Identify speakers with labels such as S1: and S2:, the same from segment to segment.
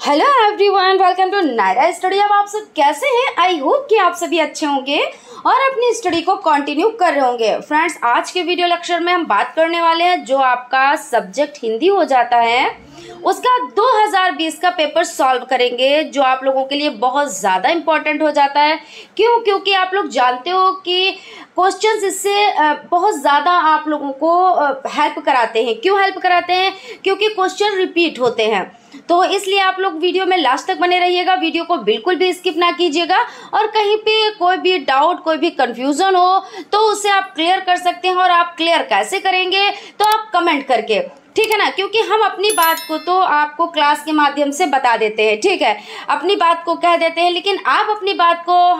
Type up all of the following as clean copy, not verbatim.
S1: Hello everyone, welcome to Naira study. अब आप सब कैसे हैं? आई होप कि आप सभी अच्छे होंगे और अपनी स्टडी को कंटिन्यू कर रहे होंगे। फ्रेंड्स, आज के वीडियो लेक्चर में हम बात करने वाले हैं जो आपका सब्जेक्ट हिंदी हो जाता है उसका 2020 का पेपर सॉल्व करेंगे, जो आप लोगों के लिए बहुत ज़्यादा इम्पोर्टेंट हो जाता है। क्योंकि आप लोग जानते हो कि क्वेश्चंस इससे बहुत ज़्यादा आप लोगों को हेल्प कराते हैं। क्यों हेल्प कराते हैं? क्योंकि क्वेश्चन रिपीट होते हैं, तो इसलिए आप लोग वीडियो में लास्ट तक बने रहिएगा। वीडियो को बिल्कुल भी स्किप ना कीजिएगा और कहीं पे कोई भी डाउट, कोई भी कंफ्यूजन हो तो उसे आप क्लियर कर सकते हैं। और आप क्लियर कैसे करेंगे? तो आप कमेंट करके, ठीक है ना, क्योंकि हम अपनी बात को तो आपको क्लास के माध्यम से बता देते हैं, ठीक है, अपनी बात को कह देते हैं, लेकिन आप अपनी बात को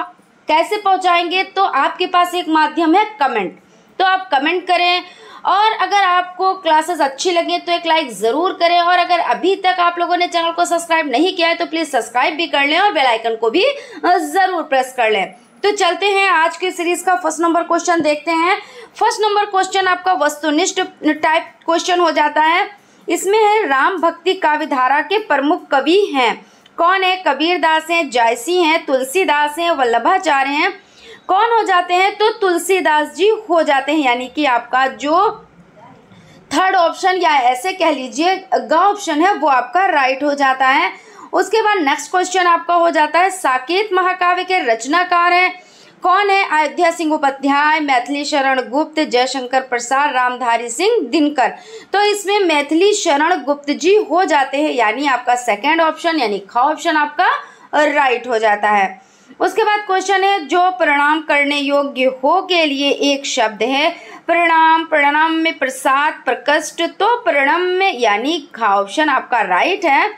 S1: कैसे पहुंचाएंगे? तो आपके पास एक माध्यम है कमेंट। तो आप कमेंट करें और अगर आपको क्लासेस अच्छी लगे तो एक लाइक ज़रूर करें। और अगर अभी तक आप लोगों ने चैनल को सब्सक्राइब नहीं किया है तो प्लीज़ सब्सक्राइब भी कर लें और बेल आइकन को भी ज़रूर प्रेस कर लें। तो चलते हैं आज के सीरीज का फर्स्ट नंबर क्वेश्चन देखते हैं। फर्स्ट नंबर क्वेश्चन आपका वस्तुनिष्ठ टाइप क्वेश्चन हो जाता है। इसमें है राम भक्ति काव्य धारा के प्रमुख कवि हैं। कौन है? कबीरदास हैं, जायसी हैं, तुलसीदास हैं, वल्लभाचार्य हैं। कौन हो जाते हैं? तो तुलसीदास जी हो जाते हैं, यानी कि आपका जो थर्ड ऑप्शन या ऐसे कह लीजिए ग ऑप्शन है वो आपका राइट हो जाता है। उसके बाद नेक्स्ट क्वेश्चन आपका हो जाता है साकेत महाकाव्य के रचनाकार हैं। कौन है? अयोध्या सिंह उपाध्याय, मैथिली शरण गुप्त, जयशंकर प्रसाद, रामधारी सिंह दिनकर। तो इसमें मैथिली शरण गुप्त जी हो जाते हैं, यानी आपका सेकेंड ऑप्शन यानी ख ऑप्शन आपका राइट हो जाता है। उसके बाद क्वेश्चन है जो प्रणाम करने योग्य हो के लिए एक शब्द है। प्रणाम, प्रणाम में प्रसाद, प्रकष्ट, तो प्रणाम में यानी ख ऑप्शन आपका राइट है।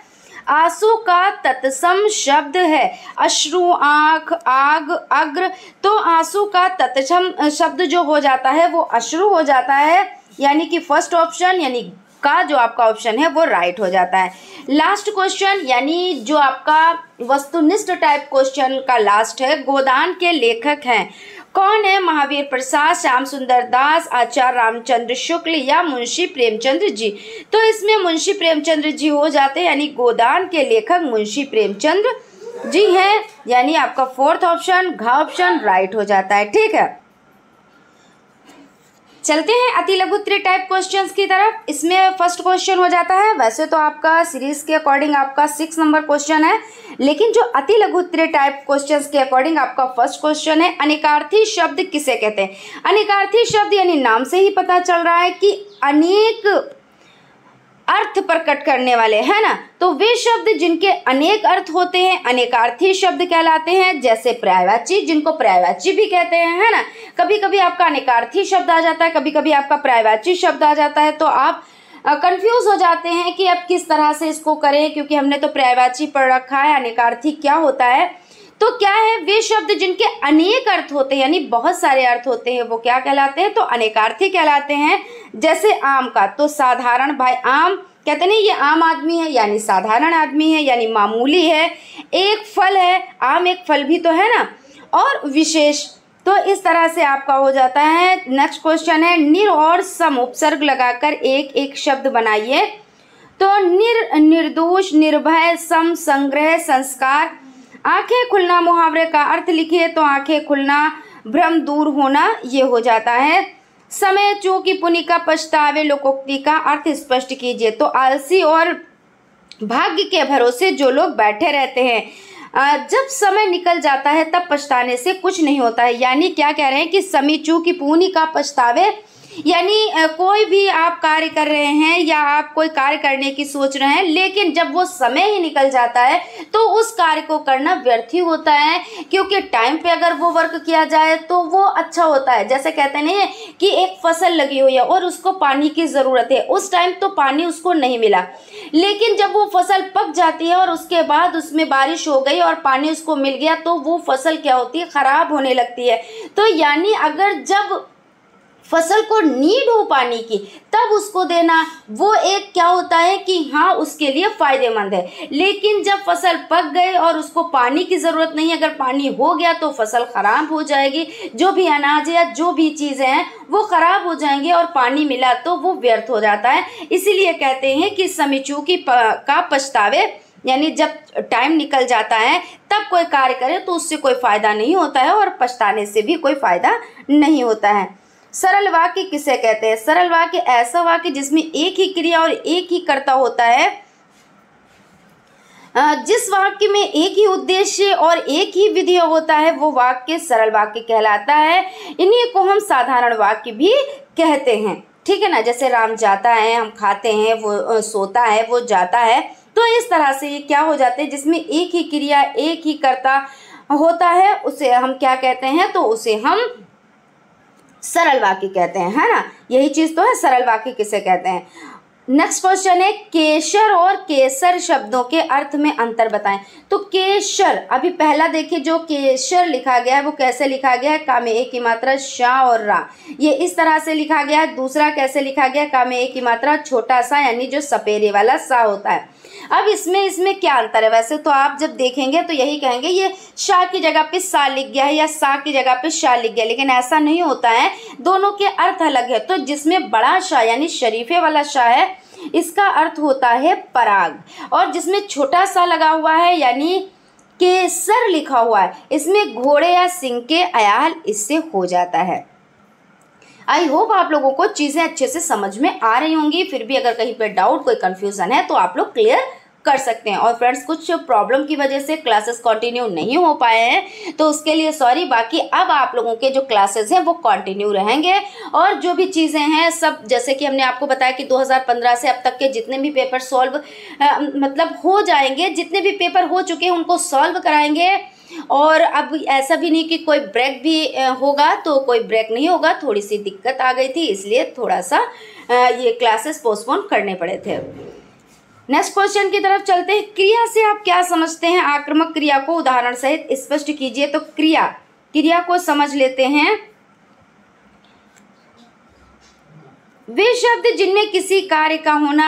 S1: आंसू का तत्सम शब्द है अश्रु, आंख, आग, अग्र, तो आंसू का तत्सम शब्द जो हो जाता है वो अश्रु हो जाता है, यानी कि फर्स्ट ऑप्शन यानी का जो आपका ऑप्शन है वो राइट हो जाता है। लास्ट क्वेश्चन यानी जो आपका वस्तुनिष्ठ टाइप क्वेश्चन का लास्ट है, गोदान के लेखक हैं। कौन है? महावीर प्रसाद, श्याम सुंदर दास, आचार्य रामचंद्र शुक्ल या मुंशी प्रेमचंद्र जी। तो इसमें मुंशी प्रेमचंद्र जी हो जाते हैं, यानी गोदान के लेखक मुंशी प्रेमचंद्र जी हैं, यानी आपका फोर्थ ऑप्शन घ ऑप्शन राइट हो जाता है। ठीक है, चलते हैं अति लघु टाइप क्वेश्चंस की तरफ। इसमें फर्स्ट क्वेश्चन हो जाता है, वैसे तो आपका सीरीज के अकॉर्डिंग आपका 6 नंबर क्वेश्चन है, लेकिन जो अति लघु टाइप क्वेश्चंस के अकॉर्डिंग आपका फर्स्ट क्वेश्चन है अनेकार्थी शब्द किसे कहते हैं? अनेकार्थी शब्द यानी नाम से ही पता चल रहा है कि अनेक अर्थ प्रकट करने वाले, है ना। तो वे शब्द जिनके अनेक अर्थ होते हैं अनेकार्थी शब्द कहलाते हैं। जैसे पर्यायवाची, जिनको पर्यायवाची भी कहते हैं, है ना। कभी कभी आपका अनेकार्थी शब्द आ जाता है, कभी कभी आपका पर्यायवाची शब्द आ जाता है, तो आप कंफ्यूज हो जाते हैं कि अब किस तरह से इसको करें, क्योंकि हमने तो पर्यायवाची पढ़ रखा है, अनेकार्थी क्या होता है। तो क्या है? वे शब्द जिनके अनेक अर्थ होते हैं यानी बहुत सारे अर्थ होते हैं वो क्या कहलाते हैं? तो अनेकार्थी कहलाते हैं। जैसे आम का, तो साधारण, भाई आम कहते नहीं ये आम आदमी है यानी साधारण आदमी है, यानी मामूली है। एक फल है, आम एक फल भी तो है ना। और विशेष, तो इस तरह से आपका हो जाता है। नेक्स्ट क्वेश्चन है निर और सम उपसर्ग लगाकर एक एक शब्द बनाइए। तो निर्दोष, निर्भय, सम, संग्रह, संस्कार। आंखें खुलना मुहावरे का अर्थ लिखिए। तो आंखें खुलना, भ्रम दूर होना, ये हो जाता है। समय चूकी पुनिका पछतावे लोकोक्ति का अर्थ स्पष्ट कीजिए। तो आलसी और भाग्य के भरोसे जो लोग बैठे रहते हैं, जब समय निकल जाता है तब पछताने से कुछ नहीं होता है। यानी क्या कह रहे हैं कि समय चूकी पुनिका पछतावे, यानी कोई भी आप कार्य कर रहे हैं या आप कोई कार्य करने की सोच रहे हैं, लेकिन जब वो समय ही निकल जाता है तो उस कार्य को करना व्यर्थ ही होता है। क्योंकि टाइम पे अगर वो वर्क किया जाए तो वो अच्छा होता है। जैसे कहते नहीं है कि एक फसल लगी हुई है और उसको पानी की ज़रूरत है, उस टाइम तो पानी उसको नहीं मिला, लेकिन जब वो फसल पक जाती है और उसके बाद उसमें बारिश हो गई और पानी उसको मिल गया तो वो फसल क्या होती है? ख़राब होने लगती है। तो यानी अगर जब फसल को नीड हो पानी की तब उसको देना, वो एक क्या होता है कि हाँ उसके लिए फायदेमंद है। लेकिन जब फसल पक गई और उसको पानी की ज़रूरत नहीं, अगर पानी हो गया तो फसल ख़राब हो जाएगी। जो भी अनाज या जो भी चीज़ें हैं वो ख़राब हो जाएंगे और पानी मिला तो वो व्यर्थ हो जाता है। इसीलिए कहते हैं कि समीचूकी का पछतावे यानी जब टाइम निकल जाता है तब कोई कार्य करे तो उससे कोई फायदा नहीं होता है और पछताने से भी कोई फायदा नहीं होता है। सरल वाक्य किसे कहते हैं? सरल वाक्य ऐसा वाक्य जिसमें एक ही क्रिया और एक ही कर्ता होता है। जिस वाक्य में एक ही उद्देश्य और एक ही विधेय होता है वो वाक्य सरल वाक्य कहलाता है। इन्हीं को हम साधारण वाक्य भी कहते हैं, ठीक है ना। जैसे राम जाता है, हम खाते हैं, वो सोता है, वो जाता है। तो इस तरह से ये क्या हो जाते हैं, जिसमें एक ही क्रिया एक ही कर्ता होता है उसे हम क्या कहते हैं? तो उसे हम सरल वाक्य कहते हैं, है ना। यही चीज तो है, सरल वाक्य किसे कहते हैं। नेक्स्ट क्वेश्चन है केशर और केसर शब्दों के अर्थ में अंतर बताएं। तो केशर, अभी पहला देखिए जो केशर लिखा गया है वो कैसे लिखा गया है? का में एक की मात्रा शा और रा, ये इस तरह से लिखा गया है। दूसरा कैसे लिखा गया? का में एक की मात्रा छोटा सा यानी जो सपेरे वाला सा होता है। अब इसमें क्या अंतर है? वैसे तो आप जब देखेंगे तो यही कहेंगे ये शाह की जगह पे सा लिख गया है या सा की जगह पे शाह लिख गया, लेकिन ऐसा नहीं होता है, दोनों के अर्थ अलग है। तो जिसमें बड़ा शाह यानी शरीफे वाला शाह है इसका अर्थ होता है पराग, और जिसमें छोटा सा लगा हुआ है यानी केसर लिखा हुआ है इसमें घोड़े या सिंह के अयाल इससे हो जाता है। आई होप आप लोगों को चीज़ें अच्छे से समझ में आ रही होंगी। फिर भी अगर कहीं पे डाउट कोई कंफ्यूजन है तो आप लोग क्लियर कर सकते हैं। और फ्रेंड्स कुछ प्रॉब्लम की वजह से क्लासेस कंटिन्यू नहीं हो पाए हैं तो उसके लिए सॉरी। बाकी अब आप लोगों के जो क्लासेस हैं वो कंटिन्यू रहेंगे और जो भी चीज़ें हैं सब, जैसे कि हमने आपको बताया कि 2015 से अब तक के जितने भी पेपर सॉल्व मतलब हो जाएंगे, जितने भी पेपर हो चुके हैं उनको सॉल्व कराएंगे। और अब ऐसा भी नहीं कि कोई ब्रेक भी होगा, तो कोई ब्रेक नहीं होगा। थोड़ी सी दिक्कत आ गई थी इसलिए थोड़ा सा ये क्लासेस पोस्टपोन करने पड़े थे। नेक्स्ट क्वेश्चन की तरफ चलते हैं। क्रिया से आप क्या समझते हैं? आक्रामक क्रिया को उदाहरण सहित स्पष्ट कीजिए। तो क्रिया को समझ लेते हैं। वे शब्द जिनमें किसी कार्य का होना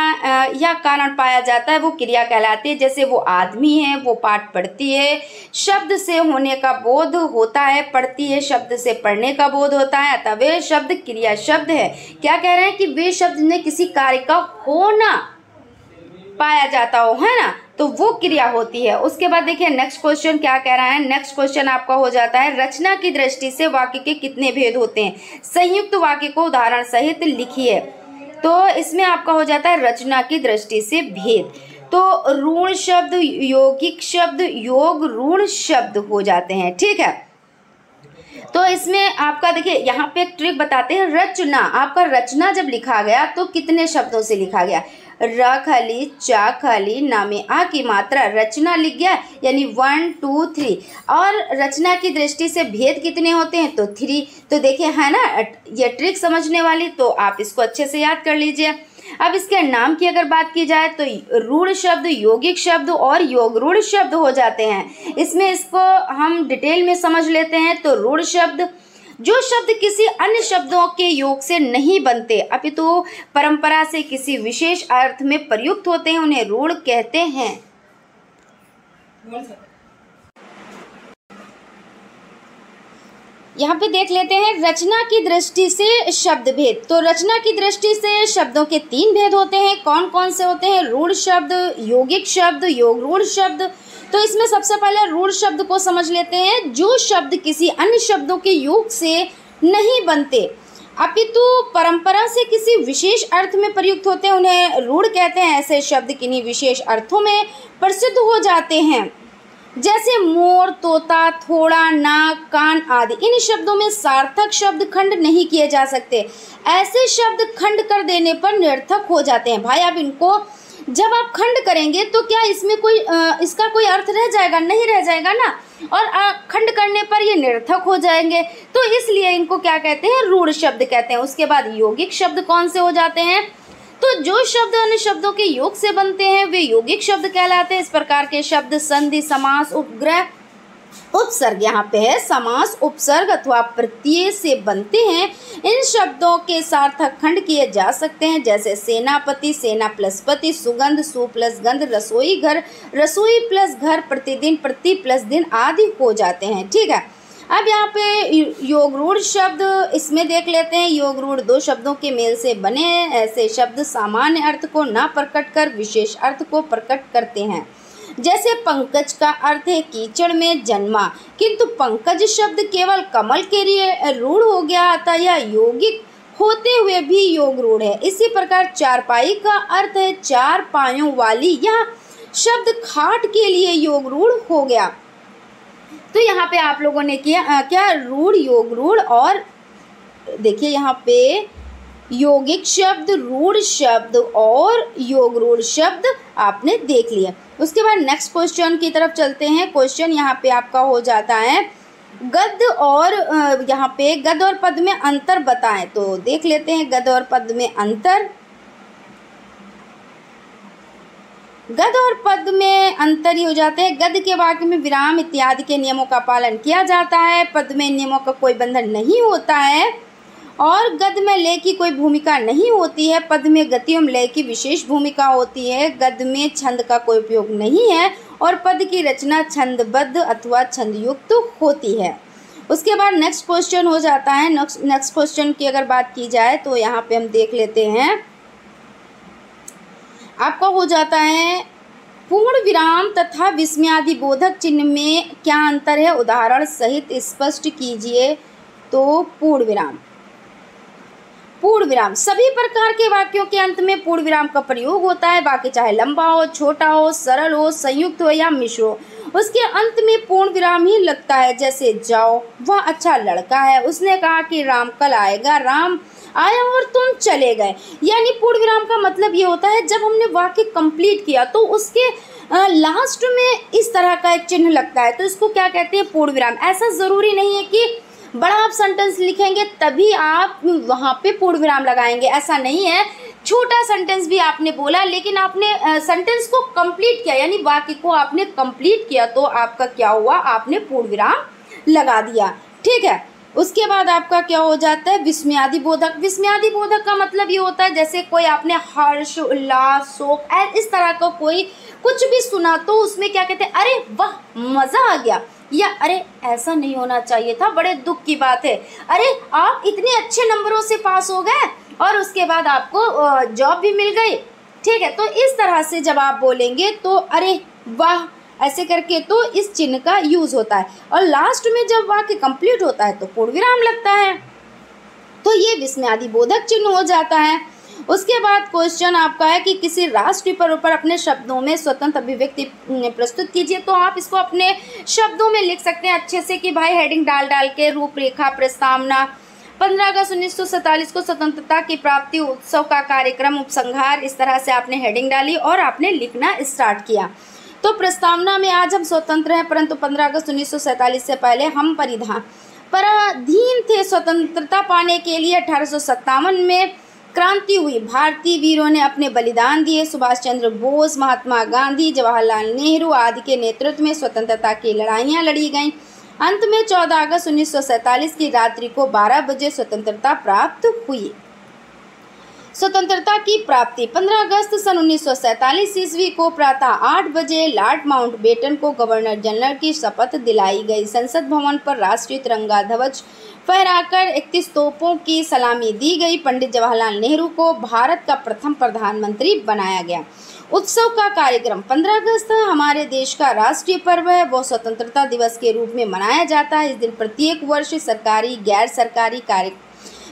S1: या कारण पाया जाता है वो क्रिया कहलाती है। जैसे वो आदमी है, वो पाठ पढ़ती है, शब्द से होने का बोध होता है, पढ़ती है, शब्द से पढ़ने का बोध होता है, अतः वे शब्द क्रिया शब्द है। क्या कह रहे हैं कि वे शब्द जिनमें किसी कार्य का होना पाया जाता हो, है ना, तो वो क्रिया होती है। उसके बाद देखिए नेक्स्ट क्वेश्चन क्या कह रहा है। नेक्स्ट क्वेश्चन आपका हो जाता है रचना की दृष्टि से वाक्य के कितने भेद होते हैं? संयुक्त वाक्य को उदाहरण सहित लिखिए। तो इसमें आपका हो जाता है रचना की दृष्टि से भेद। तो ऋण शब्द, यौगिक शब्द, योग ऋण शब्द हो जाते हैं, ठीक है। तो इसमें आपका देखिए यहाँ पे एक ट्रिक बताते हैं। रचना, आपका रचना जब लिखा गया तो कितने शब्दों से लिखा गया? र खाली, चा खाली, ना में आ की मात्रा, रचना लिख गया यानी 1 2 3। और रचना की दृष्टि से भेद कितने होते हैं? तो 3। तो देखिए है ना ये ट्रिक समझने वाली, तो आप इसको अच्छे से याद कर लीजिए। अब इसके नाम की अगर बात की जाए तो ऋण शब्द, यौगिक शब्द और योग ऋण शब्द हो जाते हैं। इसमें इसको हम डिटेल में समझ लेते हैं। तो ऋण शब्द जो शब्द किसी अन्य शब्दों के योग से नहीं बनते अपितु परंपरा से किसी विशेष अर्थ में प्रयुक्त होते हैं उन्हें ऋण कहते हैं। यहाँ पे देख लेते हैं रचना की दृष्टि से शब्द भेद। तो रचना की दृष्टि से शब्दों के 3 भेद होते हैं। कौन कौन से होते हैं? ऋण शब्द, यौगिक शब्द, योग ऋण शब्द। तो इसमें सबसे पहले ऋण शब्द को समझ लेते हैं। जो शब्द किसी अन्य शब्दों के योग से नहीं बनते अपितु परंपरा से किसी विशेष अर्थ में प्रयुक्त होते हैं उन्हें ऋण कहते हैं। ऐसे शब्द किन्हीं विशेष अर्थों में प्रसिद्ध हो जाते हैं, जैसे मोर, तोता, थोड़ा, नाक, कान आदि। इन शब्दों में सार्थक शब्द खंड नहीं किए जा सकते। ऐसे शब्द खंड कर देने पर निरर्थक हो जाते हैं। भाई अब इनको जब आप खंड करेंगे तो क्या इसमें कोई इसका कोई अर्थ रह जाएगा? नहीं रह जाएगा ना। और खंड करने पर ये निरर्थक हो जाएंगे, तो इसलिए इनको क्या कहते हैं? ऋण शब्द कहते हैं। उसके बाद यौगिक शब्द कौन से हो जाते हैं? तो जो शब्द अन्य शब्दों के योग से बनते हैं वे यौगिक शब्द कहलाते हैं। इस प्रकार के शब्द संधि, समास, उपग्रह, उपसर्ग, यहाँ पे है समास, उपसर्ग अथवा प्रत्यय से बनते हैं। इन शब्दों के सार्थक खंड किए जा सकते हैं, जैसे सेनापति, सेना प्लस पति, सुगंध, सु प्लस गंध, रसोई घर, रसोई प्लस घर, प्रतिदिन, प्रति प्लस दिन आदि हो जाते हैं, ठीक है। अब यहाँ पे योग ऋण शब्द इसमें देख लेते हैं। योग ऋण 2 शब्दों के मेल से बने ऐसे शब्द सामान्य अर्थ को न प्रकट कर विशेष अर्थ को प्रकट करते हैं। जैसे पंकज का अर्थ है कीचड़ में जन्मा, किंतु पंकज शब्द केवल कमल के लिए रूढ़ हो गया था या यौगिक होते हुए भी योग रूढ़ है। इसी प्रकार चारपाई का अर्थ है चार पायों वाली, यह शब्द खाट के लिए योग रूढ़ हो गया। तो यहाँ पे आप लोगों ने किया क्या, रूढ़, योग रूढ़, और देखिए यहाँ पे यौगिक शब्द, रूढ़ शब्द और योग रूढ़ शब्द आपने देख लिया। उसके बाद नेक्स्ट क्वेश्चन की तरफ चलते हैं। क्वेश्चन यहाँ पे आपका हो जाता है गद्य और यहाँ पे गद्य और पद्य में अंतर बताएं। तो देख लेते हैं गद्य और पद्य में अंतर। गद्य और पद्य में अंतर ही हो जाते हैं। गद्य के वाक्य में विराम इत्यादि के नियमों का पालन किया जाता है, पद्य में नियमों का कोई बंधन नहीं होता है और गद्य में लय की कोई भूमिका नहीं होती है। पद्य में गति एवं लय की विशेष भूमिका होती है। गद्य में छंद का कोई उपयोग नहीं है और पद्य की रचना छंदबद्ध अथवा छंदयुक्त होती है। उसके बाद नेक्स्ट क्वेश्चन हो जाता है। नेक्स्ट क्वेश्चन की अगर बात की जाए तो यहाँ पे हम देख लेते हैं, आपका हो जाता है पूर्ण विराम तथा विस्मयादि बोधक चिन्ह में क्या अंतर है, उदाहरण सहित स्पष्ट कीजिए। तो पूर्ण विराम, पूर्ण विराम सभी प्रकार के वाक्यों के अंत में पूर्ण विराम का प्रयोग होता है। वाक्य चाहे लंबा हो, छोटा हो, सरल हो, संयुक्त हो या मिश्र हो, उसके अंत में पूर्ण विराम ही लगता है। जैसे जाओ, वह अच्छा लड़का है, उसने कहा कि राम कल आएगा, राम आया और तुम चले गए। यानी पूर्ण विराम का मतलब ये होता है जब हमने वाक्य कंप्लीट किया तो उसके लास्ट में इस तरह का एक चिन्ह लगता है, तो इसको क्या कहते हैं, पूर्ण विराम। ऐसा ज़रूरी नहीं है कि बड़ा आप सेंटेंस लिखेंगे तभी आप वहाँ पे पूर्ण विराम लगाएंगे, ऐसा नहीं है। छोटा सेंटेंस भी आपने बोला लेकिन आपने सेंटेंस को कंप्लीट किया, यानी वाक्य को आपने कंप्लीट किया, तो आपका क्या हुआ, आपने पूर्ण विराम लगा दिया। ठीक है। उसके बाद आपका क्या हो जाता है, विस्मयादि बोधक। विस्मयादि बोधक का मतलब ये होता है जैसे कोई आपने हर्ष, उल्लास, शोक इस तरह का कोई कुछ भी सुना तो उसमें क्या कहते हैं, अरे वाह मज़ा आ गया, या अरे ऐसा नहीं होना चाहिए था, बड़े दुख की बात है, अरे आप इतने अच्छे नंबरों से पास हो गए और उसके बाद आपको जॉब भी मिल गई। ठीक है, तो इस तरह से जब आप बोलेंगे तो अरे वाह ऐसे करके तो इस चिन्ह का यूज़ होता है। और लास्ट में जब वाक्य कंप्लीट होता है तो पूर्ण विराम लगता है, तो ये विस्मयादि बोधक चिन्ह हो जाता है। उसके बाद क्वेश्चन आपका है कि किसी राष्ट्रीय पर्व पर अपने शब्दों में स्वतंत्र अभिव्यक्ति प्रस्तुत कीजिए। तो आप इसको अपने शब्दों में लिख सकते हैं अच्छे से कि भाई हेडिंग डाल के रूपरेखा, प्रस्तावना, 15 अगस्त 1947 को स्वतंत्रता की प्राप्ति उत्सव का कार्यक्रम, उपसंहार, इस तरह से आपने हेडिंग डाली और आपने लिखना स्टार्ट किया। तो प्रस्तावना में आज हम स्वतंत्र हैं परंतु 15 अगस्त 1947 से पहले हम पराधीन थे। स्वतंत्रता पाने के लिए 1857 में क्रांति हुई। भारतीय वीरों ने अपने बलिदान दिए। सुभाष चंद्र बोस, महात्मा गांधी, जवाहरलाल नेहरू आदि के नेतृत्व में स्वतंत्रता की लड़ाइयाँ लड़ी गईं। अंत में 14 अगस्त 1947 की रात्रि को 12 बजे स्वतंत्रता प्राप्त हुई। स्वतंत्रता की प्राप्ति 15 अगस्त सन 1947 ईस्वी को प्रातः 8 बजे लॉर्ड माउंटबेटन को गवर्नर जनरल की शपथ दिलाई गई। संसद भवन पर राष्ट्रीय तिरंगा ध्वज फहराकर 31 तोपों की सलामी दी गई। पंडित जवाहरलाल नेहरू को भारत का प्रथम प्रधानमंत्री बनाया गया। उत्सव का कार्यक्रम 15 अगस्त हमारे देश का राष्ट्रीय पर्व है, वो स्वतंत्रता दिवस के रूप में मनाया जाता है। इस दिन प्रत्येक वर्ष सरकारी, गैर सरकारी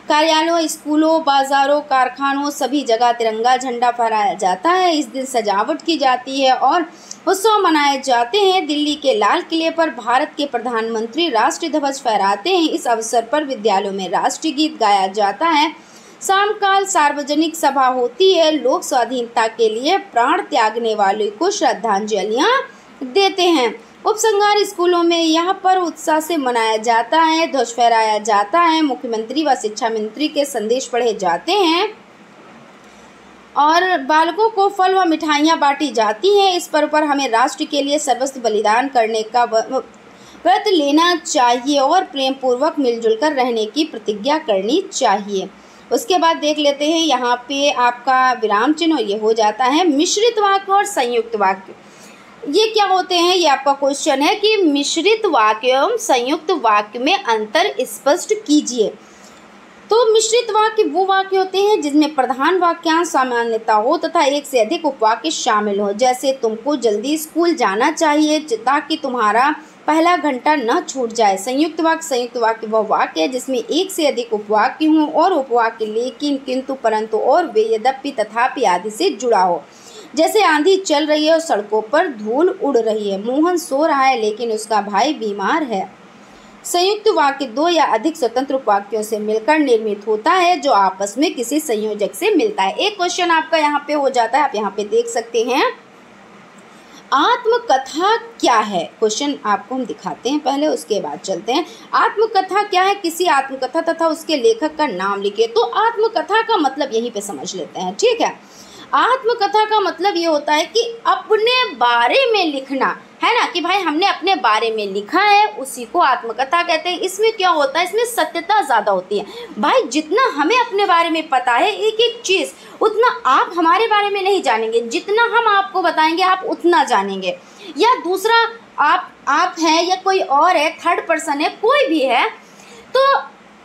S1: कार्यालयों, स्कूलों, बाजारों, कारखानों सभी जगह तिरंगा झंडा फहराया जाता है। इस दिन सजावट की जाती है और उत्सव मनाए जाते हैं। दिल्ली के लाल किले पर भारत के प्रधानमंत्री राष्ट्रीय ध्वज फहराते हैं। इस अवसर पर विद्यालयों में राष्ट्रीय गीत गाया जाता है। शाम काल सार्वजनिक सभा होती है। लोग स्वाधीनता के लिए प्राण त्यागने वालों को श्रद्धांजलियाँ देते हैं। उपसंहार स्कूलों में यहाँ पर उत्साह से मनाया जाता है। ध्वज फहराया जाता है। मुख्यमंत्री व शिक्षा मंत्री के संदेश पढ़े जाते हैं और बालकों को फल व मिठाइयाँ बांटी जाती हैं। इस पर्व पर हमें राष्ट्र के लिए सर्वस्व बलिदान करने का व्रत लेना चाहिए और प्रेम पूर्वक मिलजुल कर रहने की प्रतिज्ञा करनी चाहिए। उसके बाद देख लेते हैं यहाँ पे आपका विराम चिन्ह ये हो जाता है मिश्रित वाक्य और संयुक्त वाक्य। ये क्या होते हैं, ये आपका क्वेश्चन है कि मिश्रित वाक्य एवं संयुक्त वाक्य में अंतर स्पष्ट कीजिए। तो मिश्रित वाक्य वो वाक्य होते हैं जिनमें प्रधान वाक्यांश सामान्यता हो तथा एक से अधिक उपवाक्य शामिल हो। जैसे तुमको जल्दी स्कूल जाना चाहिए ताकि तुम्हारा पहला घंटा न छूट जाए। संयुक्त वाक्य वह वाक्य है जिसमें एक से अधिक उपवाक्य हों और उपवाक्य लेकिन, किंतु, परंतु और वे, यद्यपि, तथापि आदि से जुड़ा हो। जैसे आंधी चल रही है और सड़कों पर धूल उड़ रही है। मोहन सो रहा है लेकिन उसका भाई बीमार है। संयुक्त वाक्य दो या अधिक स्वतंत्र वाक्यों से मिलकर निर्मित होता है जो आपस में किसी संयोजक से मिलता है। एक क्वेश्चन आपका यहाँ पे हो जाता है, आप यहाँ पे देख सकते हैं। आत्मकथा क्या है? क्वेश्चन आपको हम दिखाते हैं पहले, उसके बाद चलते हैं। आत्मकथा क्या है? किसी आत्मकथा तथा उसके लेखक का नाम लिखिए। तो आत्मकथा का मतलब यहीं पे समझ लेते हैं, ठीक है। आत्मकथा का मतलब ये होता है कि अपने बारे में लिखना, है ना, कि भाई हमने अपने बारे में लिखा है, उसी को आत्मकथा कहते हैं। इसमें क्या होता है, इसमें सत्यता ज़्यादा होती है। भाई जितना हमें अपने बारे में पता है एक एक चीज़, उतना आप हमारे बारे में नहीं जानेंगे। जितना हम आपको बताएंगे आप उतना जानेंगे। या दूसरा आप हैं या कोई और है, थर्ड पर्सन है, कोई भी है, तो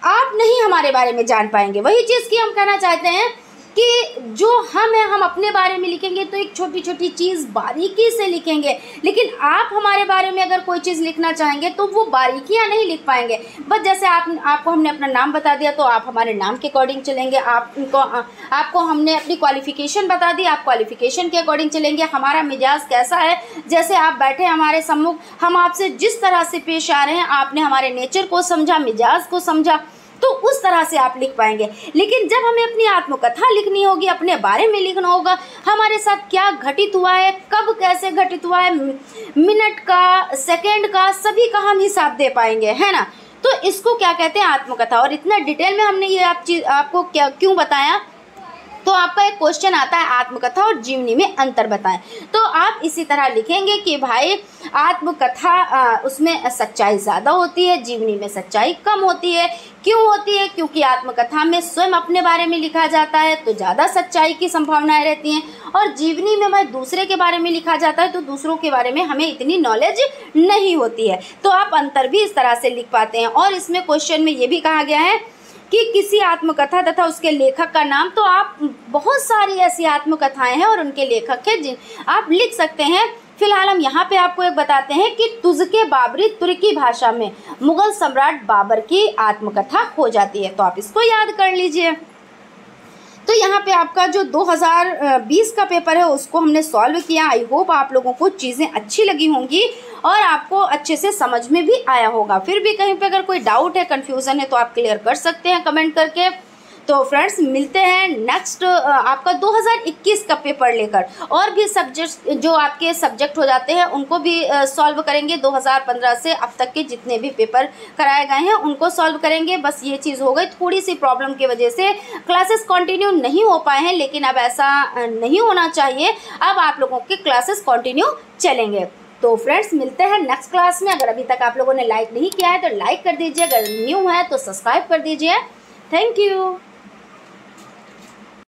S1: आप नहीं हमारे बारे में जान पाएंगे। वही चीज़ की हम कहना चाहते हैं कि जो हम हैं, हम अपने बारे में लिखेंगे तो एक छोटी छोटी चीज़ बारीकी से लिखेंगे, लेकिन आप हमारे बारे में अगर कोई चीज़ लिखना चाहेंगे तो वो बारीकियां नहीं लिख पाएंगे। बस जैसे आपको हमने अपना नाम बता दिया तो आप हमारे नाम के अकॉर्डिंग चलेंगे। आपको हमने अपनी क्वालिफ़िकेशन बता दी, आप क्वालिफ़िकेशन के अकॉर्डिंग चलेंगे। हमारा मिजाज कैसा है, जैसे आप बैठे हमारे सम्मुख, हम आपसे जिस तरह से पेश आ रहे हैं, आपने हमारे नेचर को समझा, मिजाज को समझा, तो उस तरह से आप लिख पाएंगे। लेकिन जब हमें अपनी आत्मकथा लिखनी होगी, अपने बारे में लिखना होगा, हमारे साथ क्या घटित हुआ है, कब कैसे घटित हुआ है, मिनट का, सेकंड का, सभी का हम हिसाब दे पाएंगे, है ना। तो इसको क्या कहते हैं, आत्मकथा। और इतना डिटेल में हमने ये आपको क्यों बताया, तो आपका एक क्वेश्चन आता है आत्मकथा और जीवनी में अंतर बताएं। तो आप इसी तरह लिखेंगे कि भाई आत्मकथा उसमें सच्चाई ज़्यादा होती है, जीवनी में सच्चाई कम होती है। क्यों होती है? क्योंकि आत्मकथा में स्वयं अपने बारे में लिखा जाता है तो ज़्यादा सच्चाई की संभावनाएं रहती हैं, और जीवनी में भाई दूसरे के बारे में लिखा जाता है तो दूसरों के बारे में हमें इतनी नॉलेज नहीं होती है। तो आप अंतर भी इस तरह से लिख पाते हैं। और इसमें क्वेश्चन में ये भी कहा गया है कि किसी आत्मकथा तथा उसके लेखक का नाम, तो आप बहुत सारी ऐसी आत्मकथाएं हैं और उनके लेखक हैं जिन आप लिख सकते हैं। फिलहाल हम यहाँ पे आपको एक बताते हैं कि तुज़के बाबरी तुर्की भाषा में मुगल सम्राट बाबर की आत्मकथा हो जाती है, तो आप इसको याद कर लीजिए। तो यहाँ पे आपका जो 2020 का पेपर है उसको हमने सॉल्व किया। आई होप आप लोगों को चीज़ें अच्छी लगी होंगी और आपको अच्छे से समझ में भी आया होगा। फिर भी कहीं पे अगर कोई डाउट है, कन्फ्यूज़न है, तो आप क्लियर कर सकते हैं कमेंट करके। तो फ्रेंड्स मिलते हैं नेक्स्ट आपका 2021 का पेपर लेकर, और भी सब्जेक्ट जो आपके सब्जेक्ट हो जाते हैं उनको भी सॉल्व करेंगे। 2015 से अब तक के जितने भी पेपर कराए गए हैं उनको सॉल्व करेंगे। बस ये चीज़ हो गई, थोड़ी सी प्रॉब्लम की वजह से क्लासेस कंटिन्यू नहीं हो पाए हैं, लेकिन अब ऐसा नहीं होना चाहिए। अब आप लोगों के क्लासेस कंटिन्यू चलेंगे। तो फ्रेंड्स मिलते हैं नेक्स्ट क्लास में। अगर अभी तक आप लोगों ने लाइक नहीं किया है तो लाइक कर दीजिए, अगर न्यू है तो सब्सक्राइब कर दीजिए। Thank you.